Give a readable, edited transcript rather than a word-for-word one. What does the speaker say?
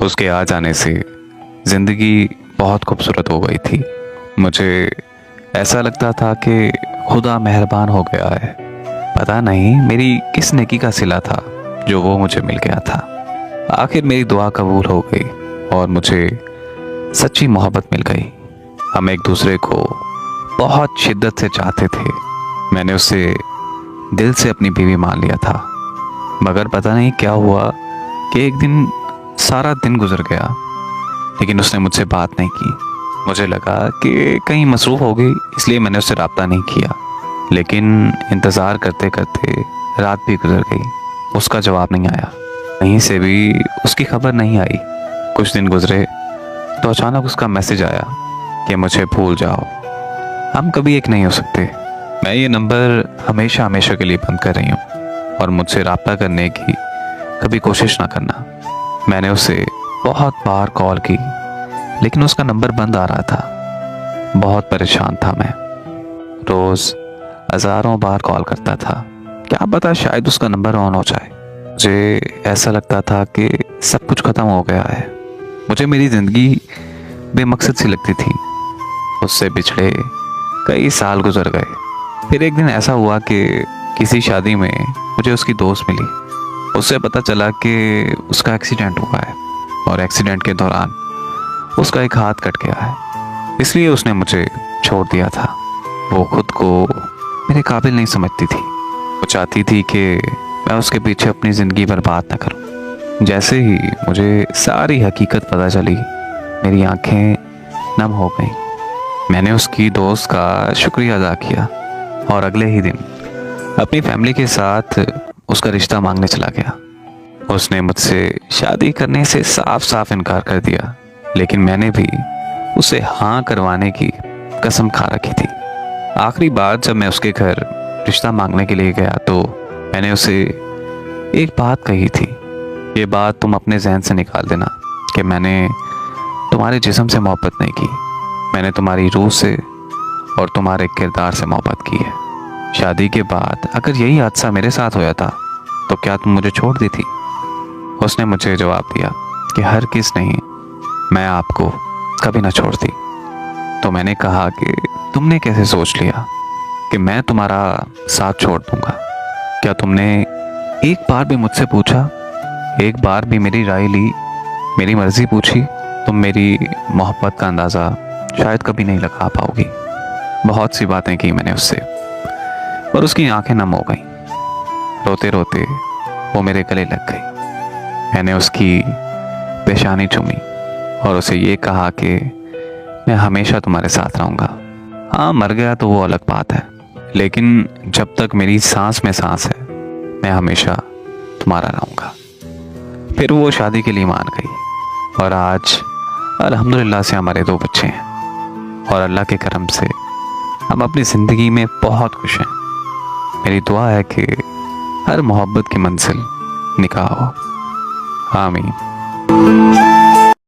उसके आ जाने से ज़िंदगी बहुत खूबसूरत हो गई थी। मुझे ऐसा लगता था कि खुदा मेहरबान हो गया है। पता नहीं मेरी किस नेकी का सिला था जो वो मुझे मिल गया था। आखिर मेरी दुआ कबूल हो गई और मुझे सच्ची मोहब्बत मिल गई। हम एक दूसरे को बहुत शिद्दत से चाहते थे। मैंने उसे दिल से अपनी बीवी मान लिया था। मगर पता नहीं क्या हुआ कि एक दिन सारा दिन गुजर गया लेकिन उसने मुझसे बात नहीं की। मुझे लगा कि कहीं मसरूफ़ हो गई, इसलिए मैंने उससे रब्ता नहीं किया। लेकिन इंतज़ार करते करते रात भी गुजर गई, उसका जवाब नहीं आया। कहीं से भी उसकी खबर नहीं आई। कुछ दिन गुजरे तो अचानक उसका मैसेज आया कि मुझे भूल जाओ, हम कभी एक नहीं हो सकते। मैं ये नंबर हमेशा हमेशा के लिए बंद कर रही हूँ और मुझसे रब्ता करने की कभी कोशिश ना करना। मैंने उसे बहुत बार कॉल की लेकिन उसका नंबर बंद आ रहा था। बहुत परेशान था मैं। रोज़ हज़ारों बार कॉल करता था, क्या पता शायद उसका नंबर ऑन हो जाए। मुझे ऐसा लगता था कि सब कुछ ख़त्म हो गया है। मुझे मेरी ज़िंदगी बेमकसद सी लगती थी। उससे बिछड़े कई साल गुजर गए। फिर एक दिन ऐसा हुआ कि किसी शादी में मुझे उसकी दोस्त मिली। उससे पता चला कि उसका एक्सीडेंट हुआ है और एक्सीडेंट के दौरान उसका एक हाथ कट गया है, इसलिए उसने मुझे छोड़ दिया था। वो खुद को मेरे काबिल नहीं समझती थी। वो चाहती थी कि मैं उसके पीछे अपनी ज़िंदगी बर्बाद ना करूं। जैसे ही मुझे सारी हकीकत पता चली, मेरी आंखें नम हो गईं। मैंने उसकी दोस्त का शुक्रिया अदा किया और अगले ही दिन अपनी फैमिली के साथ उसका रिश्ता मांगने चला गया। उसने मुझसे शादी करने से साफ साफ इनकार कर दिया, लेकिन मैंने भी उसे हाँ करवाने की कसम खा रखी थी। आखिरी बार जब मैं उसके घर रिश्ता मांगने के लिए गया तो मैंने उसे एक बात कही थी। ये बात तुम अपने जहन से निकाल देना कि मैंने तुम्हारे जिस्म से मोहब्बत नहीं की, मैंने तुम्हारी रूह से और तुम्हारे किरदार से मोहब्बत की है। शादी के बाद अगर यही हादसा मेरे साथ होया था तो क्या तुम मुझे छोड़ देती? उसने मुझे जवाब दिया कि हर किस नहीं, मैं आपको कभी ना छोड़ती। तो मैंने कहा कि तुमने कैसे सोच लिया कि मैं तुम्हारा साथ छोड़ दूंगा? क्या तुमने एक बार भी मुझसे पूछा, एक बार भी मेरी राय ली, मेरी मर्जी पूछी? तुम मेरी मोहब्बत का अंदाज़ा शायद कभी नहीं लगा पाओगी। बहुत सी बातें की मैंने उससे, पर उसकी आंखें नम हो गईं। रोते रोते वो मेरे गले लग गई। मैंने उसकी पेशानी चूमी और उसे ये कहा कि मैं हमेशा तुम्हारे साथ रहूँगा। हाँ, मर गया तो वो अलग बात है, लेकिन जब तक मेरी सांस में सांस है मैं हमेशा तुम्हारा रहूँगा। फिर वो शादी के लिए मान गई और आज अल्हम्दुलिल्लाह से हमारे 2 बच्चे हैं और अल्लाह के करम से हम अपनी ज़िंदगी में बहुत खुश हैं। मेरी दुआ है कि हर मोहब्बत की मंजिल निकाह हो। आमीन।